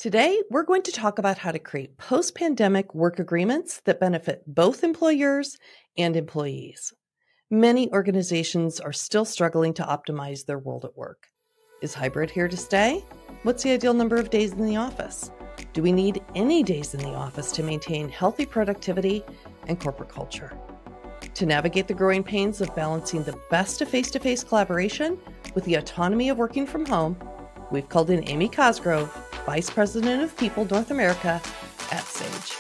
Today, we're going to talk about how to create post-pandemic work agreements that benefit both employers and employees. Many organizations are still struggling to optimize their world at work. Is hybrid here to stay? What's the ideal number of days in the office? Do we need any days in the office to maintain healthy productivity and corporate culture? To navigate the growing pains of balancing the best of face-to-face collaboration with the autonomy of working from home, we've called in Amy Cosgrove, Vice President of People North America at Sage.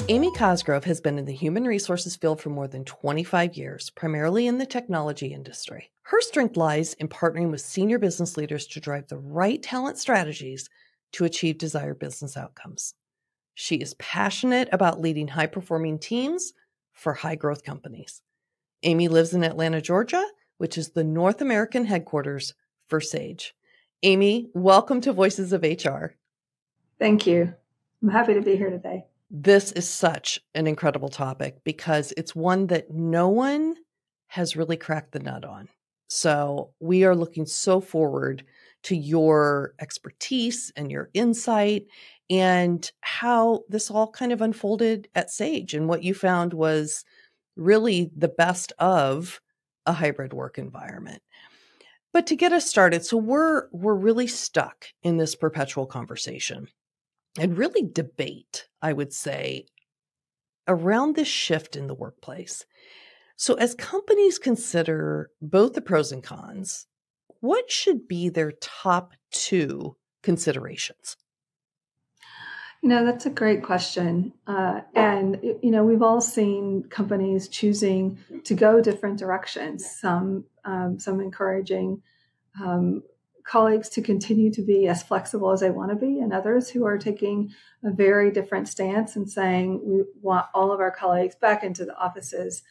Amy Cosgrove has been in the human resources field for more than 25 years, primarily in the technology industry. Her strength lies in partnering with senior business leaders to drive the right talent strategies to achieve desired business outcomes. She is passionate about leading high-performing teams for high-growth companies. Amy lives in Atlanta, Georgia, which is the North American headquarters for Sage. Amy, welcome to Voices of HR. Thank you. I'm happy to be here today. This is such an incredible topic because it's one that no one has really cracked the nut on. So we are looking so forward to your expertise and your insight and how this all kind of unfolded at Sage and what you found was really the best of a hybrid work environment. But to get us started, so we're really stuck in this perpetual conversation and really debate, I would say, around this shift in the workplace. So as companies consider both the pros and cons, what should be their top two considerations? That's a great question. We've all seen companies choosing to go different directions, some encouraging colleagues to continue to be as flexible as they want to be, and others who are taking a very different stance and saying we want all of our colleagues back into the offices,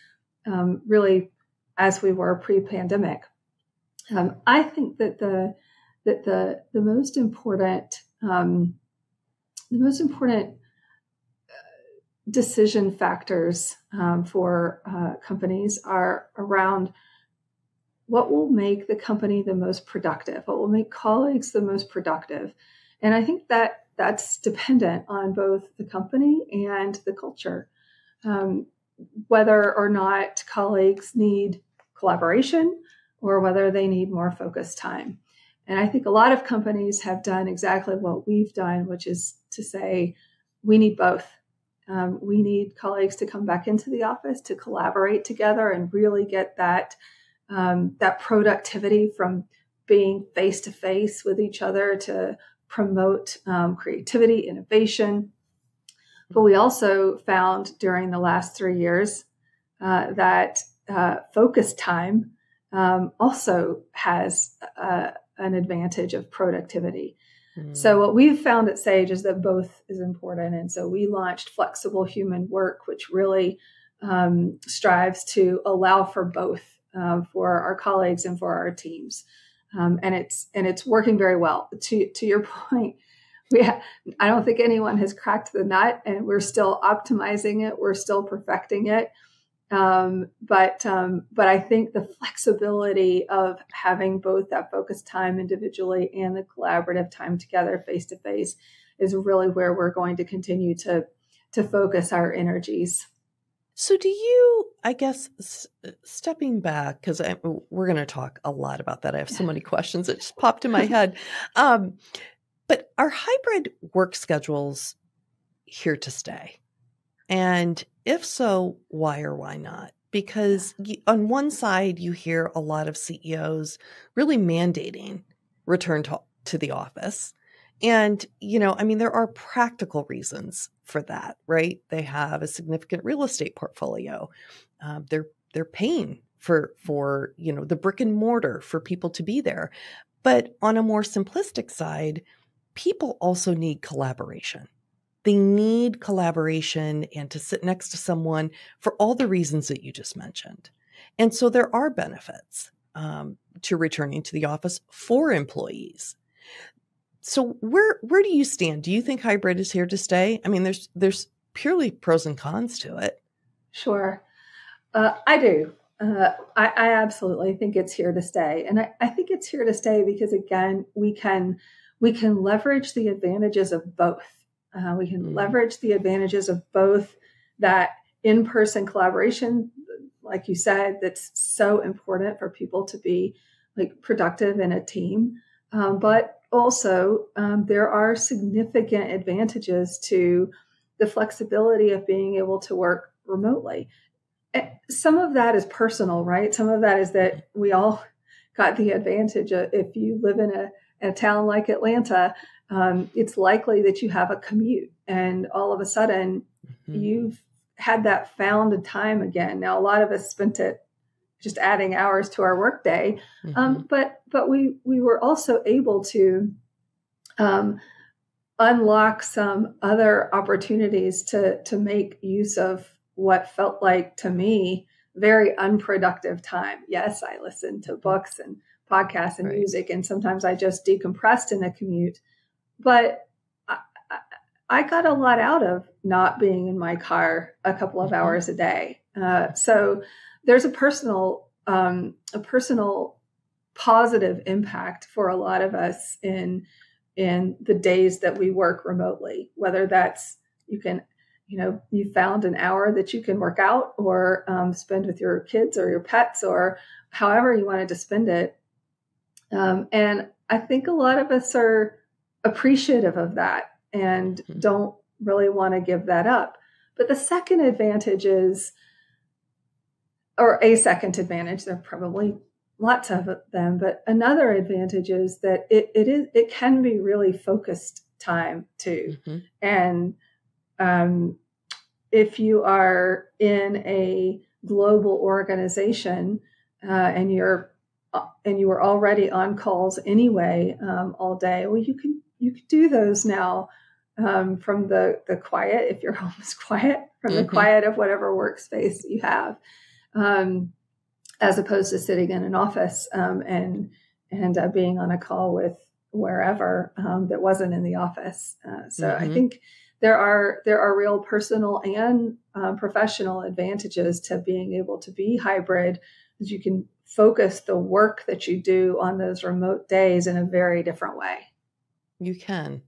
really as we were pre-pandemic. I think that the most important decision factors for companies are around what will make the company the most productive, what will make colleagues the most productive. And I think that that's dependent on both the company and the culture. Whether or not colleagues need collaboration or whether they need more focused time. And I think a lot of companies have done exactly what we've done, which is to say we need both. We need colleagues to come back into the office to collaborate together and really get that productivity from being face-to-face with each other to promote creativity, innovation. But we also found during the last 3 years that focus time also has an advantage of productivity. So what we've found at Sage is that both is important. And so we launched Flexible Human Work, which really strives to allow for both for our colleagues and for our teams. And it's working very well. To your point, I don't think anyone has cracked the nut, and we're still optimizing it. We're still perfecting it. But I think the flexibility of having both that focused time individually and the collaborative time together face to face is really where we're going to continue to focus our energies. So do you, I guess, stepping back, because we're going to talk a lot about that. I have so many questions that just popped in my head. But are hybrid work schedules here to stay? And if so, why or why not? Because on one side, you hear a lot of CEOs really mandating return to the office. And, there are practical reasons for that, right? They have a significant real estate portfolio. They're paying for the brick and mortar for people to be there. But on a more simplistic side, people also need collaboration. They need collaboration and to sit next to someone for all the reasons that you just mentioned. And so there are benefits to returning to the office for employees. So where do you stand? Do you think hybrid is here to stay? I mean, there's purely pros and cons to it. Sure. I do. I absolutely think it's here to stay. And I think it's here to stay because, again, we can leverage the advantages of both. We can leverage the advantages of both that in-person collaboration, like you said, that's so important for people to be like productive in a team. But also there are significant advantages to the flexibility of being able to work remotely. Some of that is personal, right? Some of that is that we all got the advantage of, if you live in a town like Atlanta, it's likely that you have a commute, and all of a sudden you've had that found time again. Now, a lot of us spent it just adding hours to our workday, but we were also able to unlock some other opportunities to make use of what felt like, to me, very unproductive time. Yes, I listened to books and podcasts and music, and sometimes I just decompressed in the commute. But I got a lot out of not being in my car a couple of hours a day. So there's a personal positive impact for a lot of us in the days that we work remotely, whether that's you found an hour that you can work out or spend with your kids or your pets or however you wanted to spend it. And I think a lot of us are appreciative of that and don't really want to give that up. But the second advantage is, or a second advantage, there are probably lots of them, but another advantage is that it can be really focused time too. And if you are in a global organization and you were already on calls anyway all day, well, you can do those now from the quiet, if your home is quiet, from the quiet of whatever workspace you have, as opposed to sitting in an office and being on a call with wherever that wasn't in the office. So I think there are real personal and professional advantages to being able to be hybrid, because you can focus the work that you do on those remote days in a very different way. You can.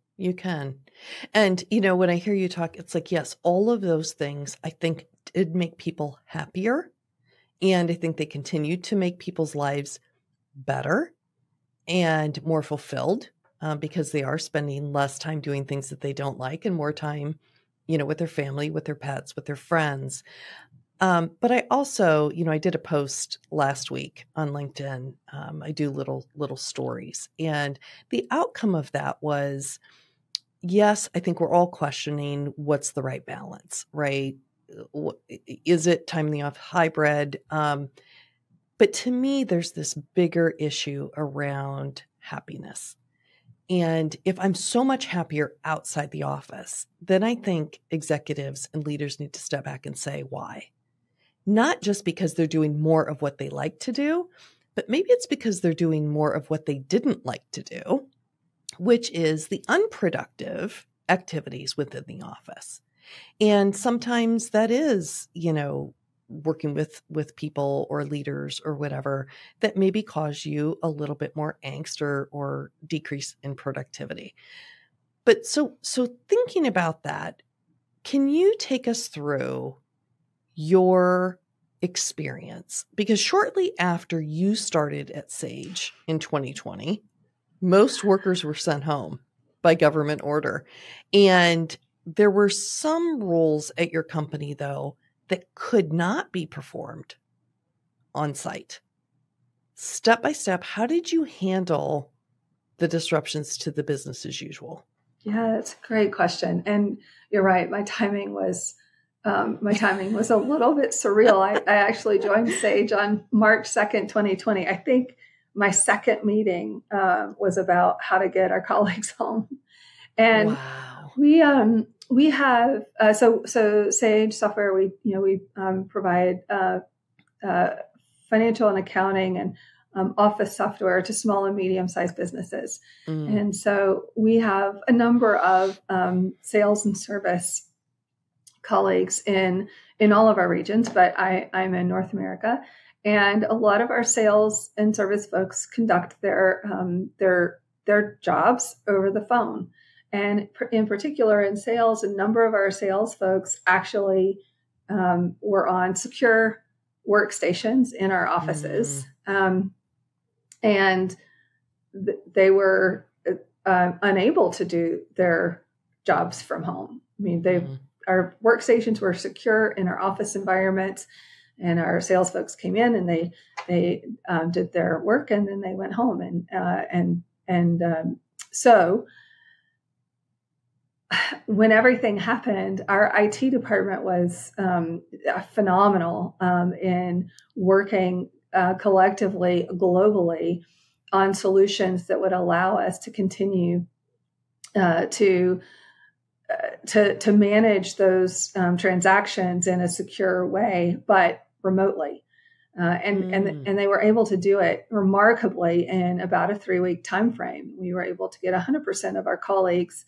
And, when I hear you talk, it's like, yes, all of those things I think did make people happier. And I think they continue to make people's lives better and more fulfilled because they are spending less time doing things that they don't like and more time, with their family, with their pets, with their friends. But I also, I did a post last week on LinkedIn. I do little stories. And the outcome of that was, yes, I think we're all questioning what's the right balance, right? Is it time in the office, hybrid? But to me, there's this bigger issue around happiness. And if I'm so much happier outside the office, then I think executives and leaders need to step back and say, why? Not just because they're doing more of what they like to do, but maybe it's because they're doing more of what they didn't like to do, which is the unproductive activities within the office. And sometimes that is, working with people or leaders or whatever that maybe cause you a little bit more angst or decrease in productivity. But so thinking about that, can you take us through your experience? Because shortly after you started at Sage in 2020, most workers were sent home by government order. And there were some roles at your company, though, that could not be performed on site. Step by step, how did you handle the disruptions to the business as usual? Yeah, that's a great question. And you're right. My timing was a little bit surreal. I actually joined Sage on March 2nd, 2020. I think my second meeting was about how to get our colleagues home. And wow. We have so Sage Software. We provide financial and accounting and office software to small and medium-sized businesses. Mm. And so we have a number of sales and service colleagues in all of our regions, but I'm in North America. And a lot of our sales and service folks conduct their jobs over the phone. And in particular, in sales, a number of our sales folks actually were on secure workstations in our offices. And they were unable to do their jobs from home. I mean, our workstations were secure in our office environment, and our sales folks came in and they did their work, and then they went home. So when everything happened, our IT department was phenomenal in working collectively, globally, on solutions that would allow us to continue to manage those transactions in a secure way, but remotely. And they were able to do it remarkably in about a 3-week time frame. We were able to get 100% of our colleagues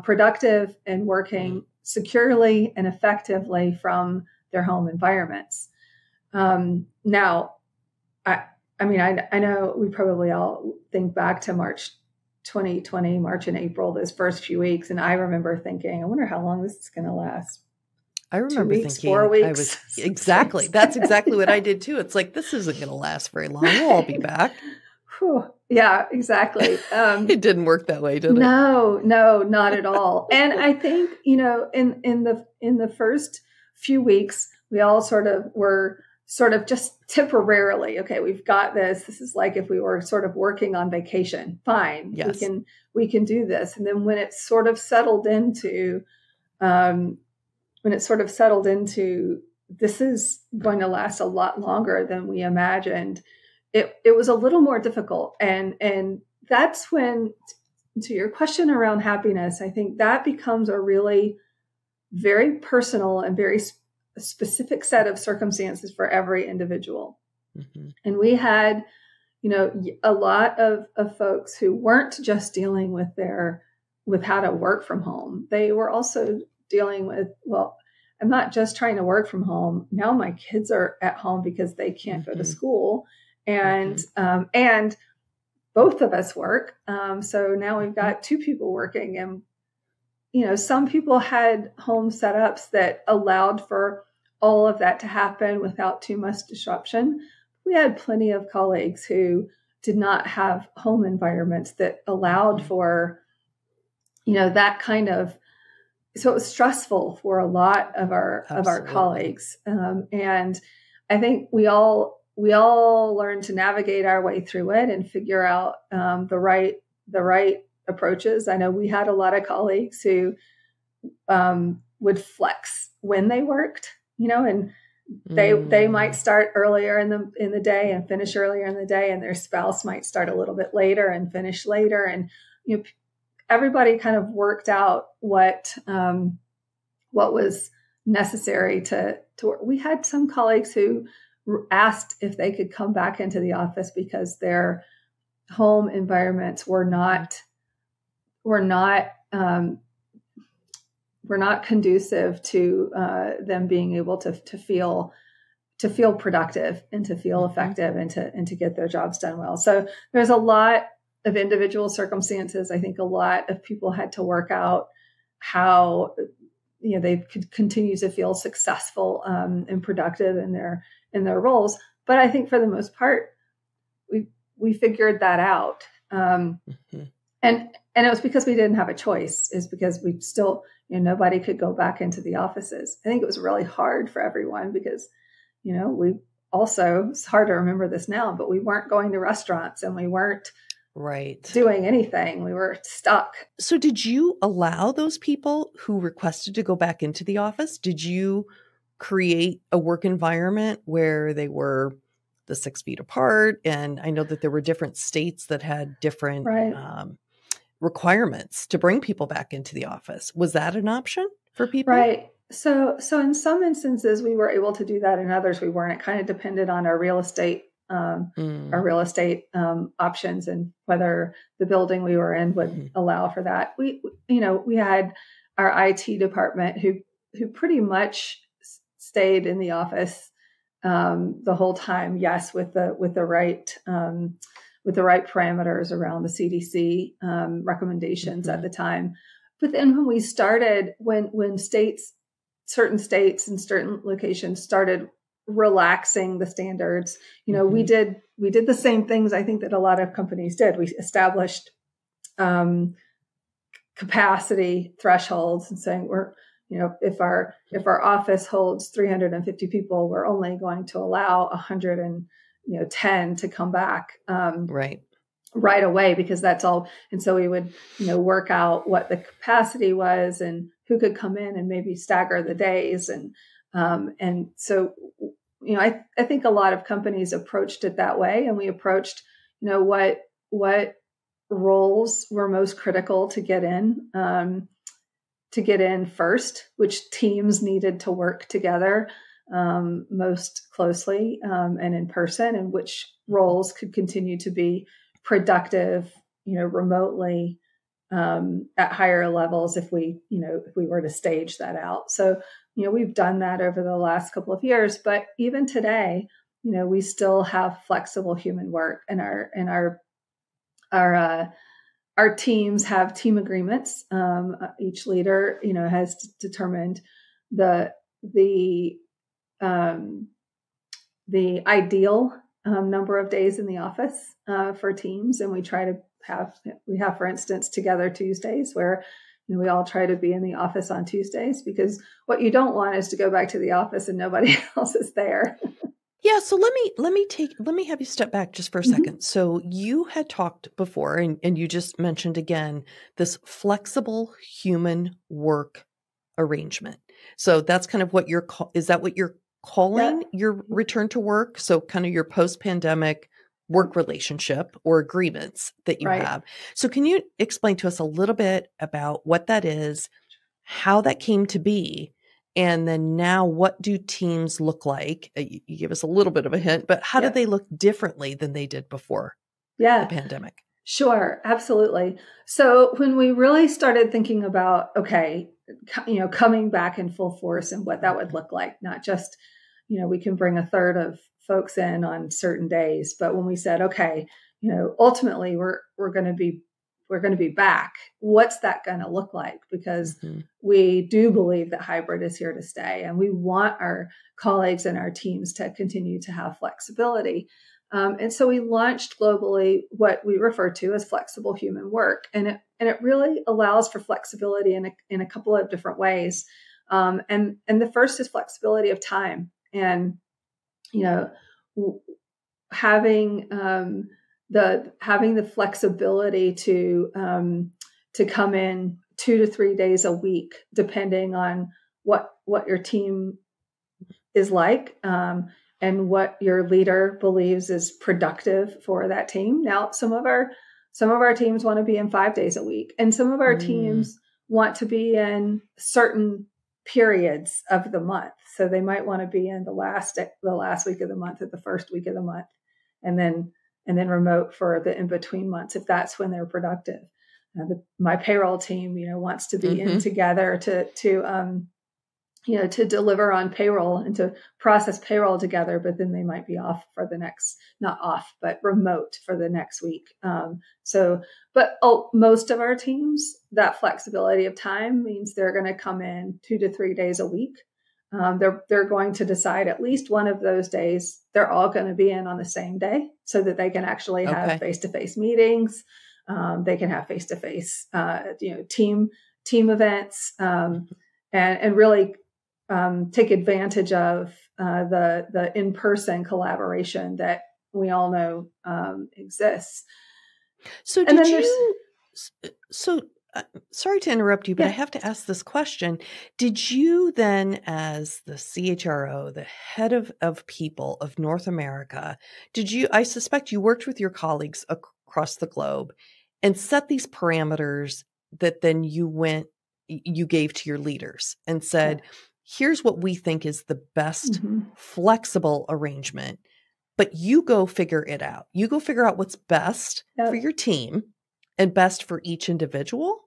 productive and working securely and effectively from their home environments. Now, I know we probably all think back to March 2020, March and April, those first few weeks. And I remember thinking, I wonder how long this is going to last. I remember 2 weeks, thinking 4 weeks. Exactly. That's exactly what I did too. It's like, this isn't going to last very long. We'll all be back. Whew. Yeah, exactly. It didn't work that way, did it? No, not at all. And I think, in the first few weeks, we all were just temporarily, okay, we've got this. This is like if we were sort of working on vacation. Fine. Yes. We can do this. And then when it sort of settled into this is going to last a lot longer than we imagined, it was a little more difficult. And that's when, to your question around happiness, I think that becomes a really very personal and very specific set of circumstances for every individual. Mm-hmm. And we had, a lot of folks who weren't just dealing with how to work from home. They were also dealing with, well, I'm not just trying to work from home. Now my kids are at home because they can't go to school. And both of us work. So now we've got 2 people working, and, some people had home setups that allowed for all of that to happen without too much disruption. We had plenty of colleagues who did not have home environments that allowed for, that kind of, so it was stressful for a lot of our colleagues. And I think we all learned to navigate our way through it and figure out the right approaches. I know we had a lot of colleagues who would flex when they worked, and they might start earlier in the day and finish earlier in the day, and their spouse might start a little bit later and finish later. And everybody kind of worked out what was necessary to work. We had some colleagues who asked if they could come back into the office because their home environments were not conducive to them being able to feel productive and to feel effective and to get their jobs done well. So there's a lot of individual circumstances. I think a lot of people had to work out how they could continue to feel successful and productive in their roles. But I think for the most part, we figured that out. And it was because we didn't have a choice. It's because we still, nobody could go back into the offices. I think it was really hard for everyone because, we also, it's hard to remember this now, but we weren't going to restaurants and we weren't doing anything. We were stuck. So did you allow those people who requested to go back into the office? Did you create a work environment where they were the 6 feet apart? And I know that there were different states that had different requirements to bring people back into the office. Was that an option for people? Right. So in some instances we were able to do that. In others we weren't. It kind of depended on our real estate our real estate options and whether the building we were in would allow for that. We had our IT department who pretty much stayed in the office the whole time. Yes, with the right parameters around the CDC recommendations at the time. But then when we started, when certain states and certain locations started relaxing the standards, we did the same things I think that a lot of companies did. We established capacity thresholds and saying if our office holds 350 people, we're only going to allow 110 to come back right away, because that's all. And so we would work out what the capacity was and who could come in and maybe stagger the days. And so I think a lot of companies approached it that way, and we approached what roles were most critical to get in first, which teams needed to work together most closely and in person, and which roles could continue to be productive, remotely at higher levels if we were to stage that out. So, we've done that over the last couple of years, but even today, we still have flexible human work, and our teams have team agreements. Each leader, has determined the ideal number of days in the office for teams, and we have, for instance, Together Tuesdays, where we all try to be in the office on Tuesdays, because what you don't want is to go back to the office and nobody else is there. Yeah. So let me have you step back just for a second. So you had talked before, and you just mentioned again, this flexible human work arrangement. So that's kind of what is that what you're calling your return to work? So kind of your post-pandemic work relationship or agreements that you have. So can you explain to us a little bit about what that is, how that came to be, and then now what do teams look like? You give us a little bit of a hint, but how do they look differently than they did before the pandemic? Sure, absolutely. So when we really started thinking about, coming back in full force and what that would look like, not just, we can bring a third of folks in on certain days, but when we said, ultimately we're going to be back, what's that going to look like? Because we do believe that hybrid is here to stay, and we want our colleagues and our teams to continue to have flexibility. And so we launched globally what we refer to as flexible human work. And it really allows for flexibility in a couple of different ways. And the first is flexibility of time, and, having the flexibility to come in 2 to 3 days a week, depending on what your team is like, and what your leader believes is productive for that team. Now, some of our teams want to be in 5 days a week, and some of our teams want to be in certain periods of the month. So they might want to be in the last week of the month or the first week of the month, and then remote for the in-between months, if that's when they're productive. My payroll team, wants to be in together to deliver on payroll and to process payroll together, but then they might be off for the next, not off, but remote for the next week. Most of our teams, that flexibility of time means they're going to come in 2 to 3 days a week. They're going to decide at least one of those days they're all going to be in on the same day, so that they can actually have face-to-face meetings. They can have face-to-face, team events, and really take advantage of the in-person collaboration that we all know exists. So sorry to interrupt you, but I have to ask this question. Did you then, as the CHRO, the head of people of North America, I suspect you worked with your colleagues across the globe and set these parameters that then you gave to your leaders and said, here's what we think is the best flexible arrangement. but you go figure it out. You go figure out what's best for your team and best for each individual.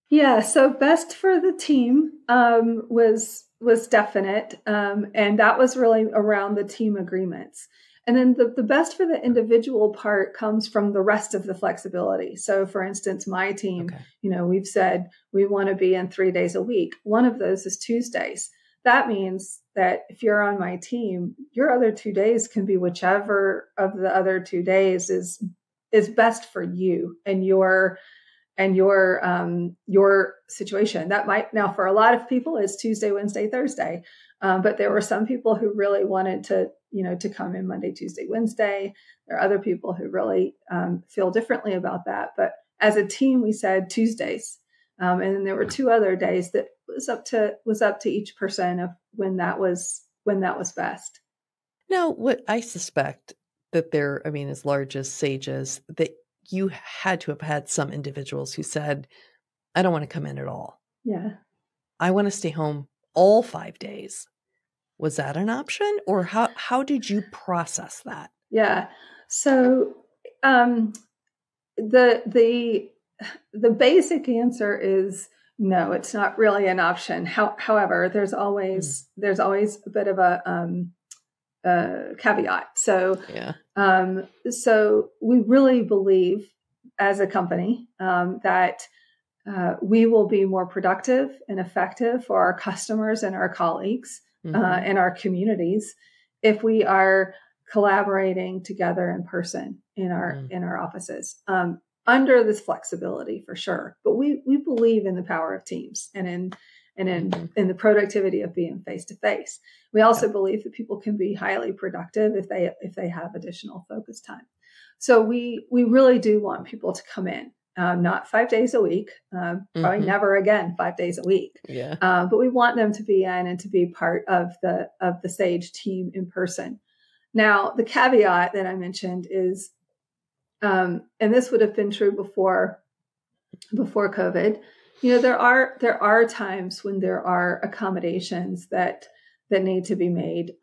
Yeah. So best for the team was definite. And that was really around the team agreements. And then the best for the individual part comes from the rest of the flexibility. So for instance, my team, we've said we want to be in 3 days a week. One of those is Tuesdays. That means that if you're on my team, your other 2 days can be whichever of the other 2 days is best for you and your situation. That might, now for a lot of people, it's Tuesday, Wednesday, Thursday. But there were some people who really wanted to come in Monday, Tuesday, Wednesday. There are other people who really feel differently about that. But as a team, we said Tuesdays. And then there were 2 other days that was up to each person of when that was best. Now, what I suspect that there, as large as Sage is, that you had to have had some individuals who said, I don't want to come in at all. Yeah. I want to stay home all 5 days. Was that an option, or how did you process that? Yeah. So the basic answer is no, it's not really an option. However, there's always a bit of a caveat. So so we really believe as a company that we will be more productive and effective for our customers and our colleagues and our communities if we are collaborating together in person in our offices under this flexibility for sure. But we believe in the power of teams and in the productivity of being face to face. We also believe that people can be highly productive if they have additional focus time. So we really do want people to come in. Not 5 days a week, probably never again 5 days a week. Yeah. But we want them to be in and to be part of the Sage team in person. Now, the caveat that I mentioned is, and this would have been true before COVID. There are times when there are accommodations that need to be made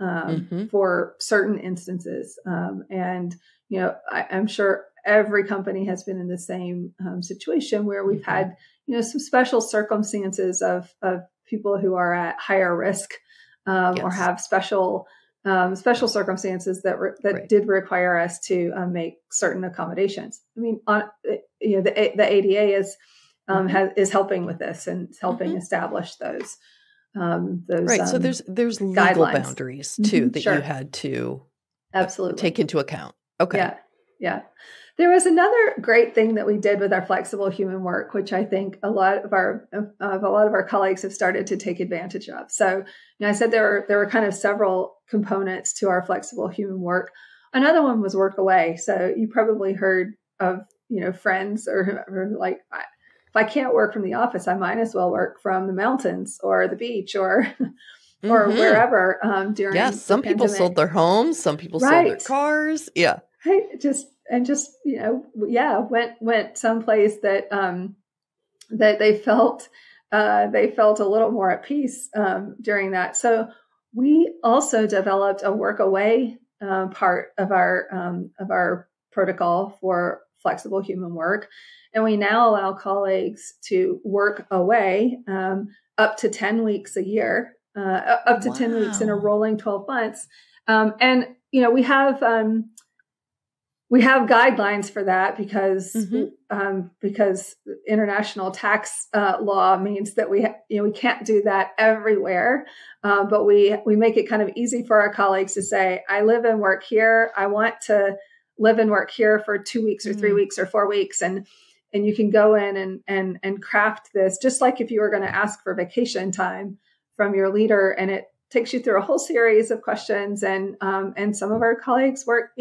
for certain instances, and I'm sure every company has been in the same situation where we've had, some special circumstances of people who are at higher risk or have special circumstances that did require us to make certain accommodations. The ADA is helping with this and it's helping establish those. So there's legal guidelines. Boundaries too that you had to absolutely take into account. Okay. Yeah. There was another great thing that we did with our flexible human work, which I think a lot of our colleagues have started to take advantage of. So, I said there were kind of several components to our flexible human work. Another one was work away. So you probably heard of, friends or whoever, like, if I can't work from the office, I might as well work from the mountains or the beach or wherever during. Yeah, some people sold their homes, some people sold their cars. Yeah. Went someplace that that they felt a little more at peace during that. So we also developed a work away part of our protocol for flexible human work, and we now allow colleagues to work away up to 10 weeks a year, up to 10 weeks in a rolling 12 months, and we have guidelines for that because international tax law means that we can't do that everywhere, but we make it kind of easy for our colleagues to say, I live and work here. I want to live and work here for 2 weeks or 3 weeks or 4 weeks, and you can go in and craft this just like if you were going to ask for vacation time from your leader, and it takes you through a whole series of questions, and some of our colleagues work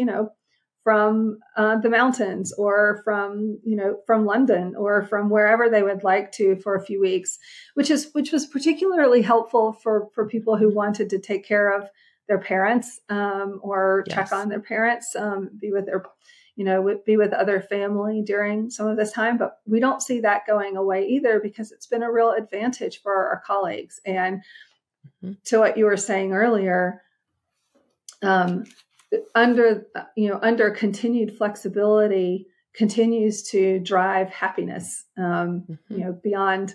from the mountains or from London or from wherever they would like to for a few weeks, which was particularly helpful for people who wanted to take care of their parents or check on their parents, be with other family during some of this time. But we don't see that going away either, because it's been a real advantage for our colleagues. And to what you were saying earlier, under continued flexibility continues to drive happiness, beyond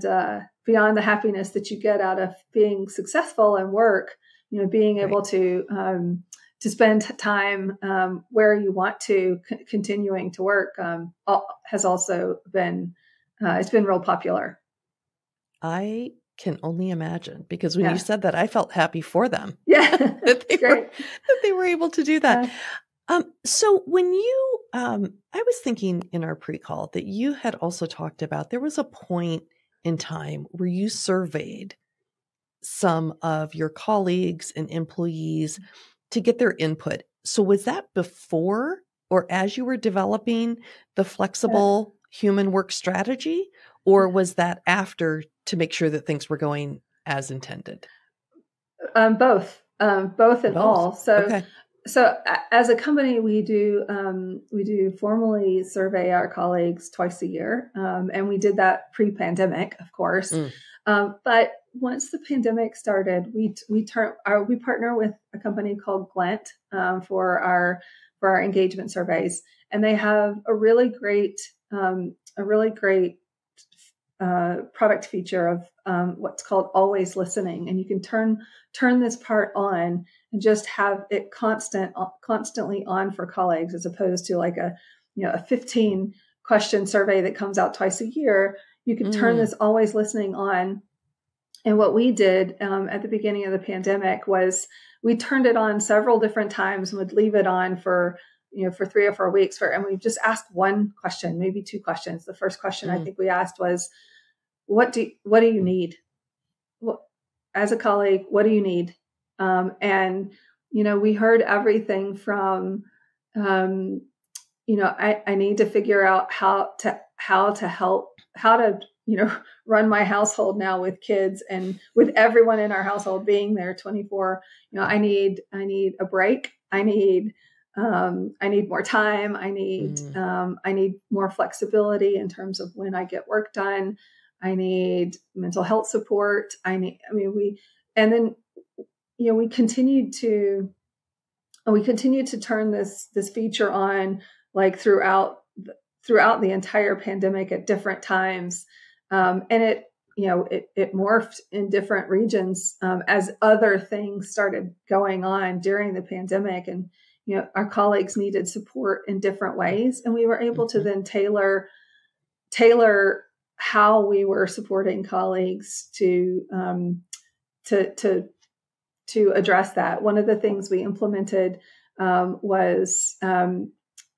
the happiness that you get out of being successful in work, being able to spend time where you want to, continuing to work, has also been, it's been real popular. I can only imagine, because when you said that, I felt happy for them. Yeah, that they were able to do that. So when you, I was thinking in our pre-call that you had also talked about, there was a point in time where you surveyed some of your colleagues and employees to get their input. So was that before or as you were developing the flexible human work strategy, or was that after to make sure that things were going as intended? Both and all. So, so as a company, we do formally survey our colleagues twice a year, and we did that pre-pandemic, of course. But once the pandemic started, we partner with a company called Glent for our engagement surveys, and they have a really great product feature of what's called always listening, and you can turn this part on and just have it constantly on for colleagues, as opposed to like a 15 question survey that comes out twice a year. You can turn this always listening on. And what we did at the beginning of the pandemic was we turned it on several different times and would leave it on for 3 or 4 weeks, and we just asked one question, maybe two questions. The first question I think we asked was, what do you need? As a colleague, what do you need? And we heard everything from, I need to figure out how to run my household now with kids and with everyone in our household being there 24. I need a break. I need more time. I need more flexibility in terms of when I get work done. I need mental health support. We continued to turn this feature on, like throughout the entire pandemic at different times. And it morphed in different regions as other things started going on during the pandemic, and our colleagues needed support in different ways, and we were able to then tailor how we were supporting colleagues to address that. One of the things we implemented was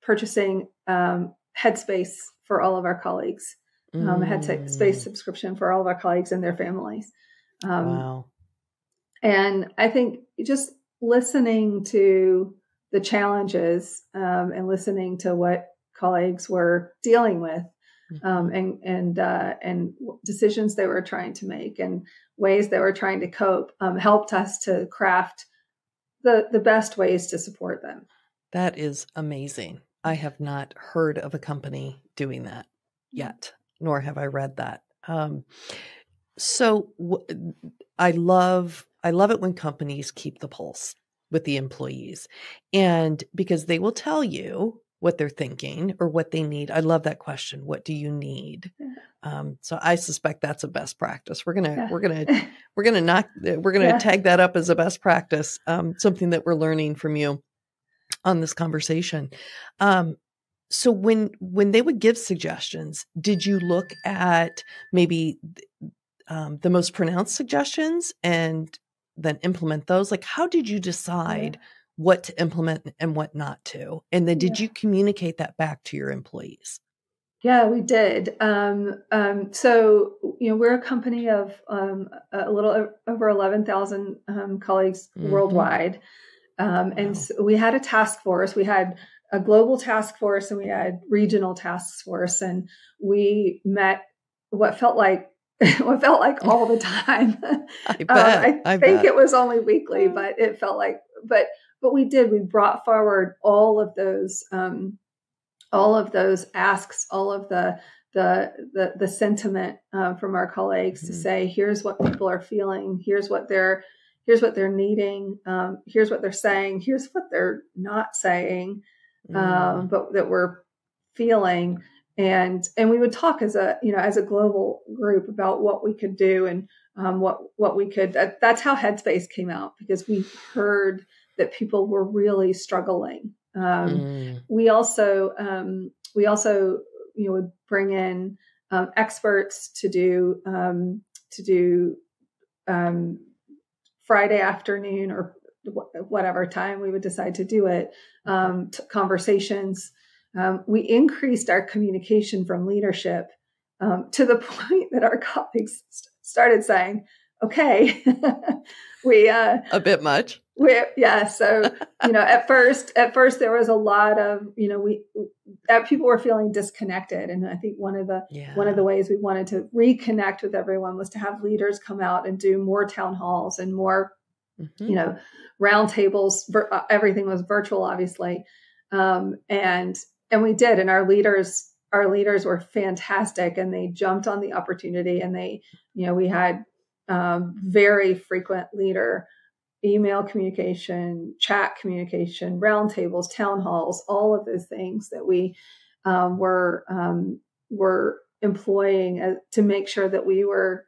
purchasing Headspace for all of our colleagues. A Headspace subscription for all of our colleagues and their families. Wow. And I think just listening to the challenges and listening to what colleagues were dealing with, and decisions they were trying to make and ways they were trying to cope, helped us to craft the best ways to support them. That is amazing. I have not heard of a company doing that yet, nor have I read that. I love it when companies keep the pulse with the employees, and because they will tell you what they're thinking or what they need. I love that question. What do you need? So I suspect that's a best practice. We're gonna tag that up as a best practice. Something that we're learning from you on this conversation. So when they would give suggestions, did you look at maybe the most pronounced suggestions and then implement those? Like, how did you decide what to implement and what not to? And then did you communicate that back to your employees? Yeah, we did. So, we're a company of a little over 11,000 colleagues worldwide. And so we had a task force. We had a global task force and we had regional task force. And we met what felt like all the time. I think it was only weekly, but it felt like, but we did, we brought forward all of those asks, all of the sentiment from our colleagues to say, here's what people are feeling. Here's what they're here's what they're needing. Here's what they're saying. Here's what they're not saying, but that we're feeling. And we would talk as a global group about what we could do and what we could. That's how Headspace came out, because we heard that people were really struggling. We also would bring in experts to do Friday afternoon or whatever time we would decide to do it, conversations. We increased our communication from leadership to the point that our colleagues started saying, "Okay, we a bit much." So at first there was a lot of people were feeling disconnected, and I think one of the ways we wanted to reconnect with everyone was to have leaders come out and do more town halls and more round tables. Everything was virtual, obviously, and we did, and our leaders were fantastic, and they jumped on the opportunity, and we had very frequent leader email communication, chat communication, roundtables, town halls, all of those things that we were employing to make sure that we were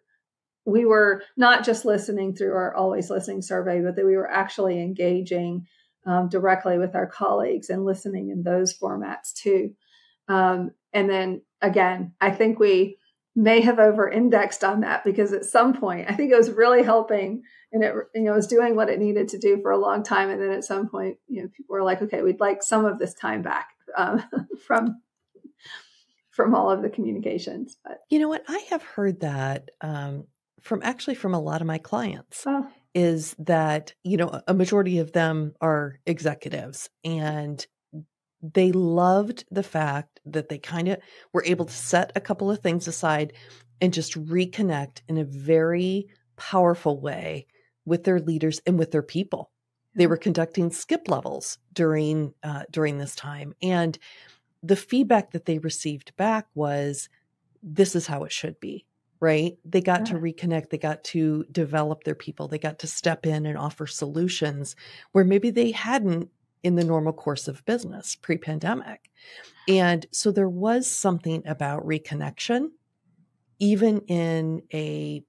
not just listening through our always listening survey, but that we were actually engaging directly with our colleagues and listening in those formats too. And then again, I think we may have over-indexed on that, because at some point, I think it was really helping, and it was doing what it needed to do for a long time. And then at some point, people were like, "Okay, we'd like some of this time back from all of the communications." But you know what? I have heard that from a lot of my clients. Is that a majority of them are executives, and they loved the fact that they kind of were able to set a couple of things aside and just reconnect in a very powerful way with their leaders and with their people. They were conducting skip levels during this time. And the feedback that they received back was, this is how it should be, right? They got to reconnect. They got to develop their people. They got to step in and offer solutions where maybe they hadn't in the normal course of business pre-pandemic. And so there was something about reconnection, even in a,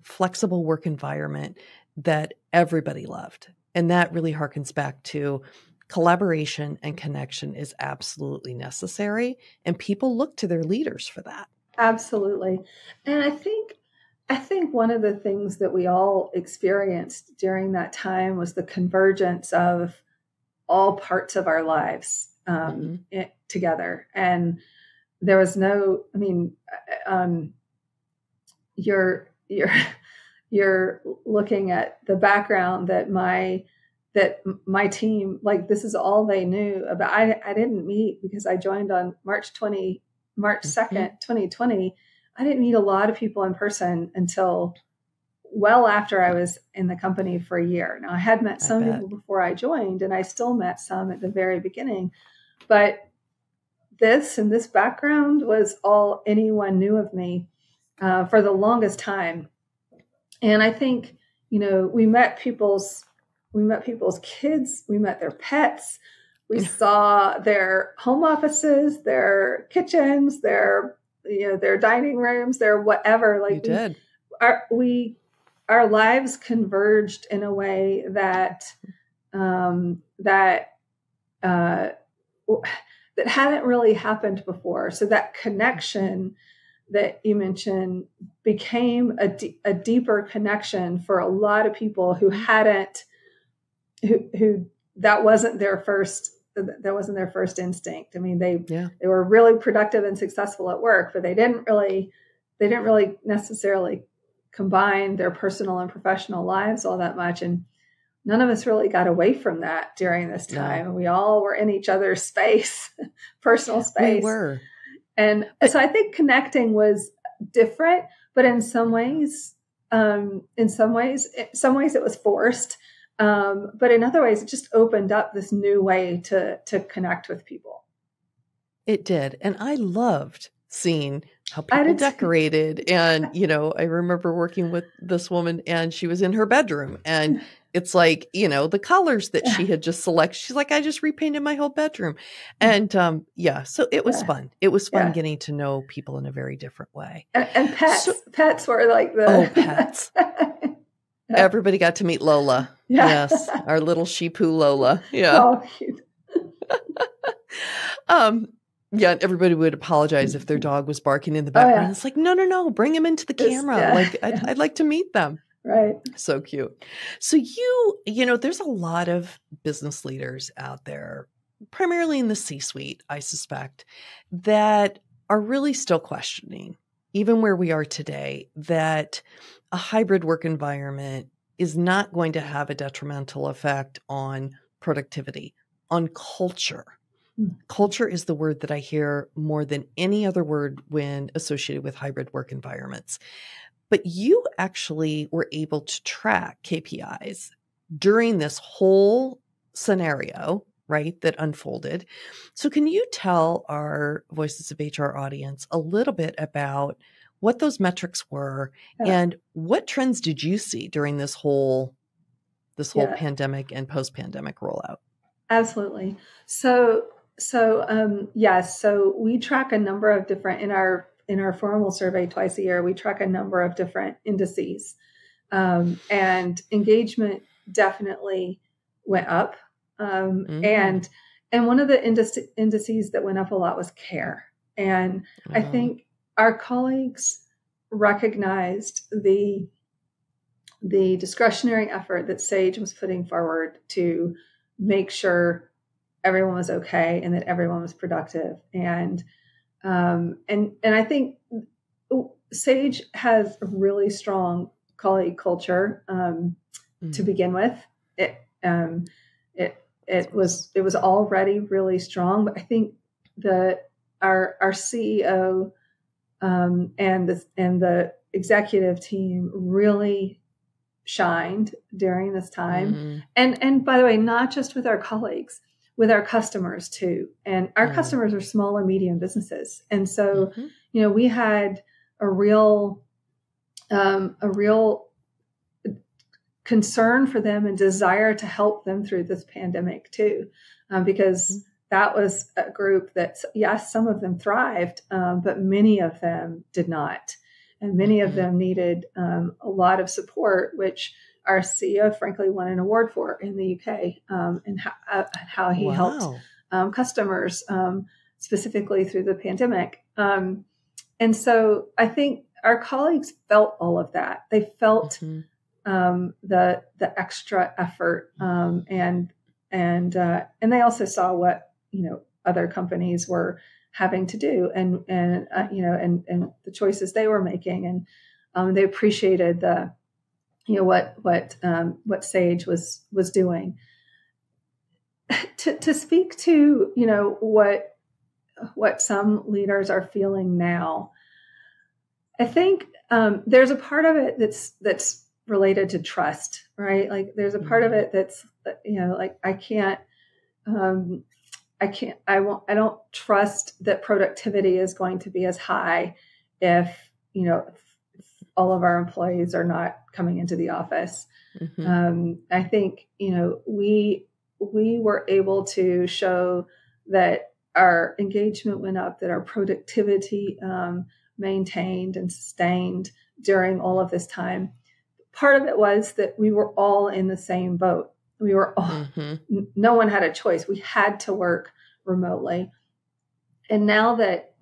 flexible work environment, that everybody loved. And that really harkens back to collaboration and connection is absolutely necessary. And people look to their leaders for that. Absolutely. And I think one of the things that we all experienced during that time was the convergence of all parts of our lives together. And there was no, you're looking at the background that my team, like, this is all they knew about. I didn't meet, because I joined on March 2nd, 2020. I didn't meet a lot of people in person until well after I was in the company for a year. Now, I had met some people before I joined, and I still met some at the very beginning, but this background was all anyone knew of me for the longest time. And I think, we met people's kids, we met their pets, we saw their home offices, their kitchens, their dining rooms, their whatever. Like, you did. Our lives converged in a way that hadn't really happened before. So that connection that you mentioned became a deeper connection for a lot of people who that wasn't their first instinct. They were really productive and successful at work, but they didn't really necessarily combine their personal and professional lives all that much. And none of us really got away from that during this time. No. We all were in each other's space, personal space. We were. And so I think connecting was different, but in some ways it was forced. But in other ways, it just opened up this new way to connect with people. It did. And I loved seeing how I people did too. decorated. And, I remember working with this woman and she was in her bedroom and it's like, the colors that she had just selected. She's like, I just repainted my whole bedroom. And so it was fun. It was fun getting to know people in a very different way. And pets were like pets. Everybody got to meet Lola. Yeah. Yes. Our little sheepoo Lola. Yeah. Oh, cute. Yeah, everybody would apologize if their dog was barking in the background. Oh, yeah. It's like, no, bring him into the camera. I'd like to meet them. Right. So cute. So there's a lot of business leaders out there, primarily in the C-suite, I suspect, that are really still questioning, even where we are today, that a hybrid work environment is not going to have a detrimental effect on productivity, on culture. Culture is the word that I hear more than any other word when associated with hybrid work environments. But you actually were able to track KPIs during this whole scenario, right, that unfolded. So can you tell our Voices of HR audience a little bit about what those metrics were and what trends did you see during this whole pandemic and post-pandemic rollout? Absolutely. So we track a number of different in our formal survey twice a year. We track a number of different indices, and engagement definitely went up. And one of the indices that went up a lot was care. And I think our colleagues recognized the discretionary effort that Sage was putting forward to make sure everyone was okay and that everyone was productive. And I think Sage has a really strong colleague culture to begin with. It was already really strong, but I think our CEO and the executive team really shined during this time. And by the way, not just with our colleagues, with our customers too. And our customers are small and medium businesses. And so, we had a real concern for them and desire to help them through this pandemic too, because that was a group that, yes, some of them thrived, but many of them did not. And many of them needed a lot of support, which our CEO, frankly, won an award for in the UK, and how he helped customers specifically through the pandemic. And so I think our colleagues felt all of that. They felt the extra effort, and they also saw what other companies were having to do, and the choices they were making, and they appreciated the what Sage was doing. To speak to what some leaders are feeling now, I think there's a part of it that's related to trust, right? Like there's a part of it that's like I don't trust that productivity is going to be as high if all of our employees are not coming into the office. I think we were able to show that our engagement went up, that our productivity maintained and sustained during all of this time. Part of it was that we were all in the same boat. We were all, no one had a choice. We had to work remotely. And now that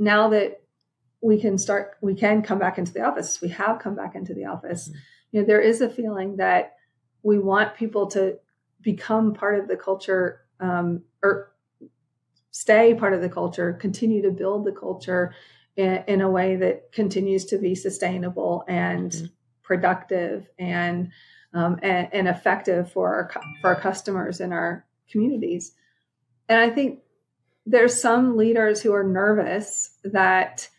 we can come back into the office, we have come back into the office. There is a feeling that we want people to become part of the culture, or stay part of the culture, continue to build the culture in a way that continues to be sustainable and productive and effective for our customers and our communities. And I think there's some leaders who are nervous that,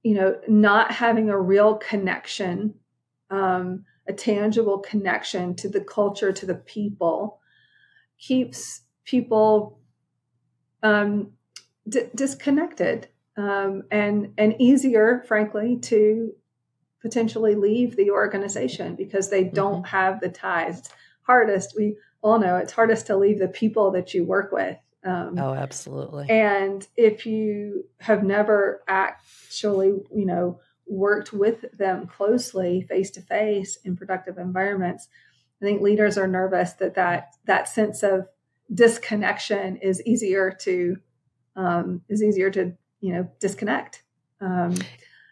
not having a real connection, a tangible connection to the culture, to the people, keeps people disconnected. and easier, frankly, to potentially leave the organization because they don't have the ties. It's hardest. We all know it's hardest to leave the people that you work with. Oh, absolutely. And if you have never actually, worked with them closely face to face in productive environments, I think leaders are nervous that sense of disconnection is easier to disconnect. So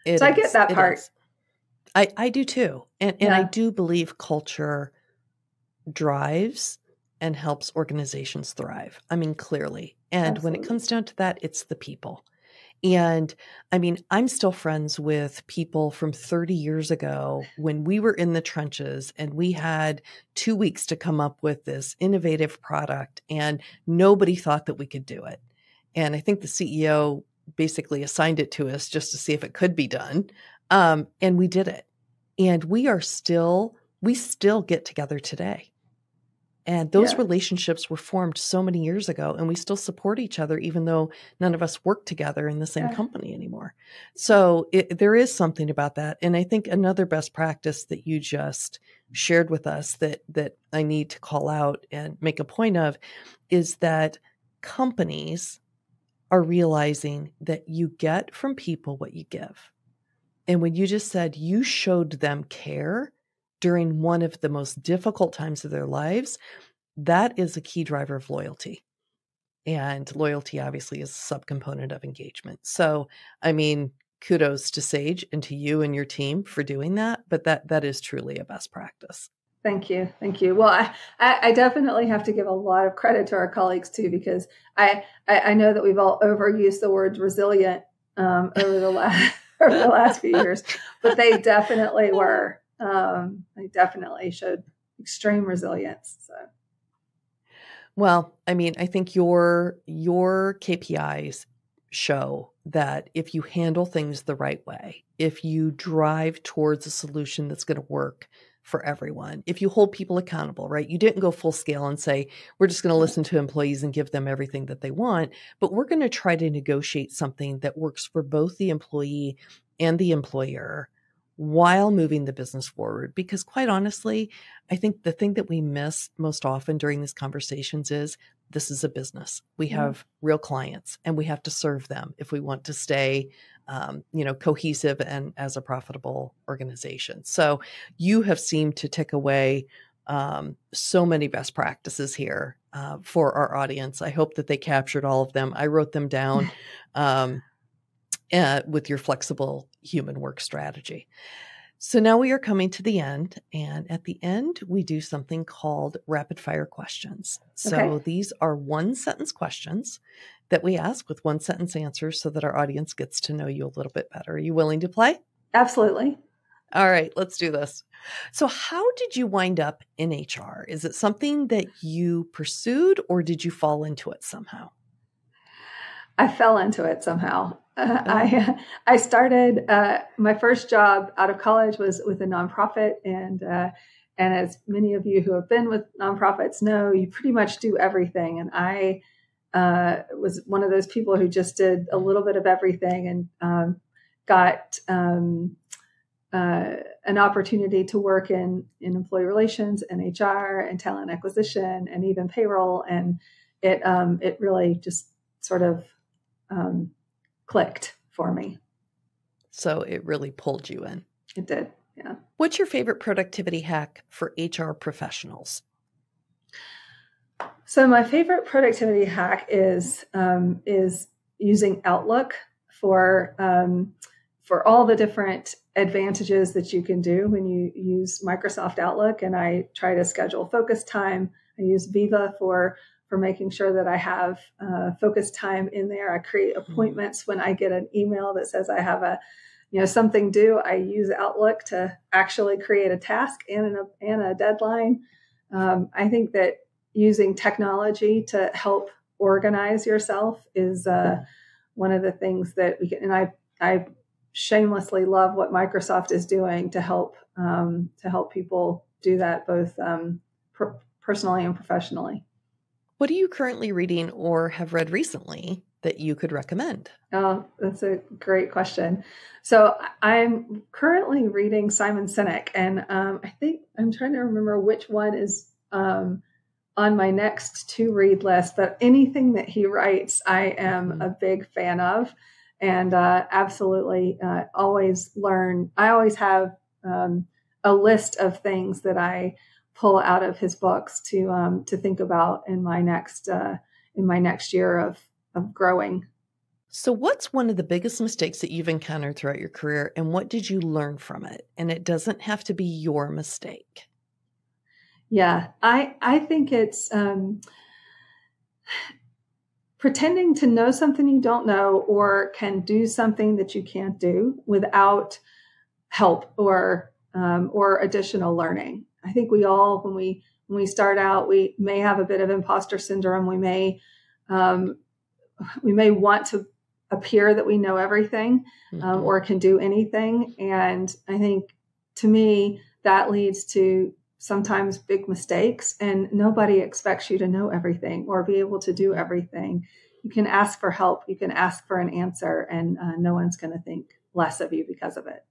I get that part. I do too. And I do believe culture drives and helps organizations thrive. I mean, clearly. And when it comes down to that, it's the people. And I mean, I'm still friends with people from 30 years ago when we were in the trenches and we had 2 weeks to come up with this innovative product and nobody thought that we could do it. And I think the CEO basically assigned it to us just to see if it could be done. And we did it. And we still get together today. And those relationships were formed so many years ago, and we still support each other, even though none of us work together in the same company anymore. So there is something about that. And I think another best practice that you just shared with us that I need to call out and make a point of is that companies are realizing that you get from people what you give. And when you just said you showed them care during one of the most difficult times of their lives, that is a key driver of loyalty. And loyalty obviously is a subcomponent of engagement. So, I mean, kudos to Sage and to you and your team for doing that, but that is truly a best practice. Thank you. Thank you. Well, I definitely have to give a lot of credit to our colleagues too, because I know that we've all overused the word resilient over the last few years, but they definitely were. They definitely showed extreme resilience. So, well, I mean, I think your KPIs show that if you handle things the right way, if you drive towards a solution that's going to work for everyone, if you hold people accountable, right? You didn't go full scale and say, we're just going to listen to employees and give them everything that they want, but we're going to try to negotiate something that works for both the employee and the employer while moving the business forward. Because quite honestly, I think the thing that we miss most often during these conversations is this is a business. We have real clients and we have to serve them if we want to stay, cohesive and as a profitable organization. So you have seemed to take away so many best practices here for our audience. I hope that they captured all of them. I wrote them down with your flexible human work strategy. So now we are coming to the end, and at the end, we do something called rapid fire questions. So these are 1-sentence questions that we ask with 1-sentence answers so that our audience gets to know you a little bit better. Are you willing to play? Absolutely. All right, let's do this. So how did you wind up in HR? Is it something that you pursued or did you fall into it somehow? I fell into it somehow. I started my first job out of college was with a nonprofit, and as many of you who have been with nonprofits know, you pretty much do everything. And I was one of those people who just did a little bit of everything, and got an opportunity to work in employee relations and HR and talent acquisition and even payroll, and it really just sort of clicked for me. So it really pulled you in. It did, yeah. What's your favorite productivity hack for HR professionals? So my favorite productivity hack is using Outlook for all the different advantages that you can do when you use Microsoft Outlook. And I try to schedule focus time. I use Viva for making sure that I have focus time in there. I create appointments when I get an email that says I have something due. I use Outlook to actually create a task and a deadline. I think that using technology to help organize yourself is one of the things that we can. And I shamelessly love what Microsoft is doing to help people do that both personally and professionally. What are you currently reading or have read recently that you could recommend? Oh, that's a great question. So I'm currently reading Simon Sinek, and I think I'm trying to remember which one is on my next to read list, but anything that he writes, I am a big fan of, and absolutely always learn. I always have a list of things that I pull out of his books to think about in my next year of growing. So what's one of the biggest mistakes that you've encountered throughout your career, and what did you learn from it? And it doesn't have to be your mistake. Yeah, I think it's pretending to know something you don't know or can do something that you can't do without help or additional learning. I think we all, when we start out, we may have a bit of imposter syndrome. We may want to appear that we know everything or can do anything. And I think, to me, that leads to sometimes big mistakes, and nobody expects you to know everything or be able to do everything. You can ask for help. You can ask for an answer, and no one's going to think less of you because of it.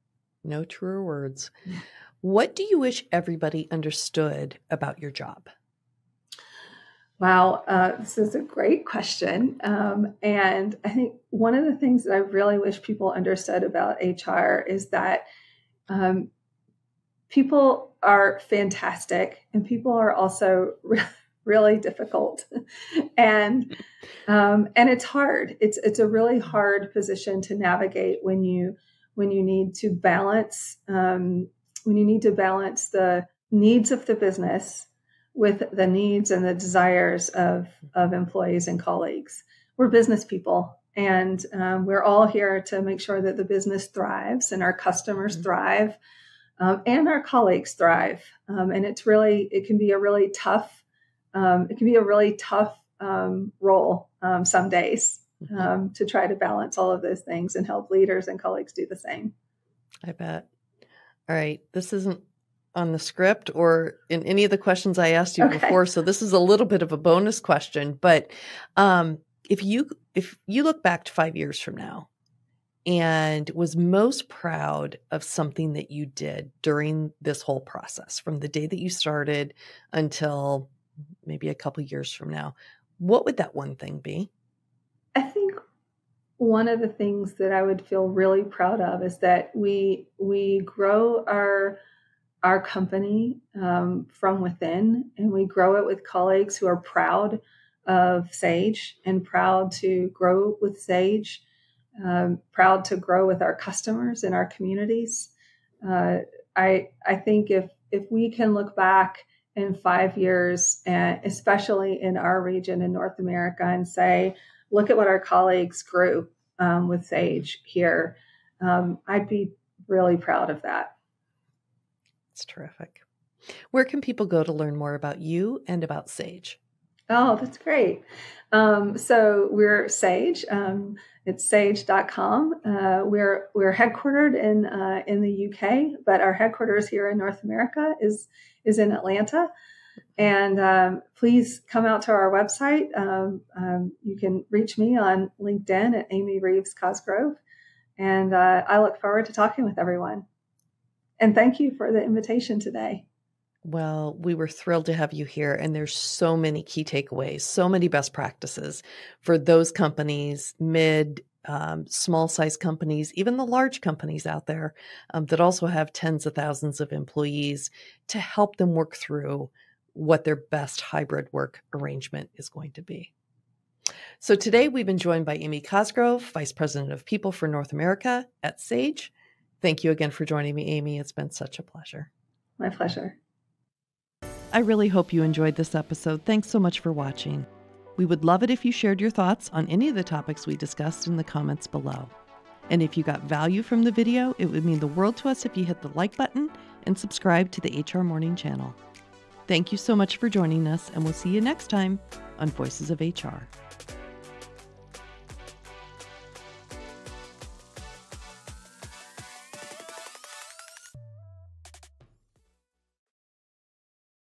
No truer words. What do you wish everybody understood about your job? Wow, this is a great question. And I think one of the things that I really wish people understood about HR is that people are fantastic, and people are also really difficult, and it's hard. It's a really hard position to navigate when you need to balance the needs of the business with the needs and the desires of employees and colleagues. We're business people, and we're all here to make sure that the business thrives and our customers thrive, and our colleagues thrive. And it can be a really tough role some days to try to balance all of those things and help leaders and colleagues do the same. I bet. All right. This isn't on the script or in any of the questions I asked you before, so this is a little bit of a bonus question. But if you look back to 5 years from now and was most proud of something that you did during this whole process, from the day that you started until maybe a couple years from now, what would that one thing be? I think one of the things that I would feel really proud of is that we grow our company from within, and we grow it with colleagues who are proud of Sage and proud to grow with Sage, proud to grow with our customers and our communities. I think if we can look back in 5 years, especially in our region in North America, and say, look at what our colleagues grew with Sage here, I'd be really proud of that. It's terrific. Where can people go to learn more about you and about Sage? Oh, that's great. So we're Sage. It's sage.com. We're headquartered in the UK, but our headquarters here in North America is in Atlanta. And please come out to our website. You can reach me on LinkedIn at Amy Cosgrove. And I look forward to talking with everyone. And thank you for the invitation today. Well, we were thrilled to have you here. And there's so many key takeaways, so many best practices for those companies, small size companies, even the large companies out there that also have tens of thousands of employees, to help them work through what their best hybrid work arrangement is going to be. So today we've been joined by Amy Cosgrove, Vice President of People for North America at Sage. Thank you again for joining me, Amy. It's been such a pleasure. My pleasure. I really hope you enjoyed this episode. Thanks so much for watching. We would love it if you shared your thoughts on any of the topics we discussed in the comments below. And if you got value from the video, it would mean the world to us if you hit the like button and subscribe to the HRMorning channel. Thank you so much for joining us, and we'll see you next time on Voices of HR.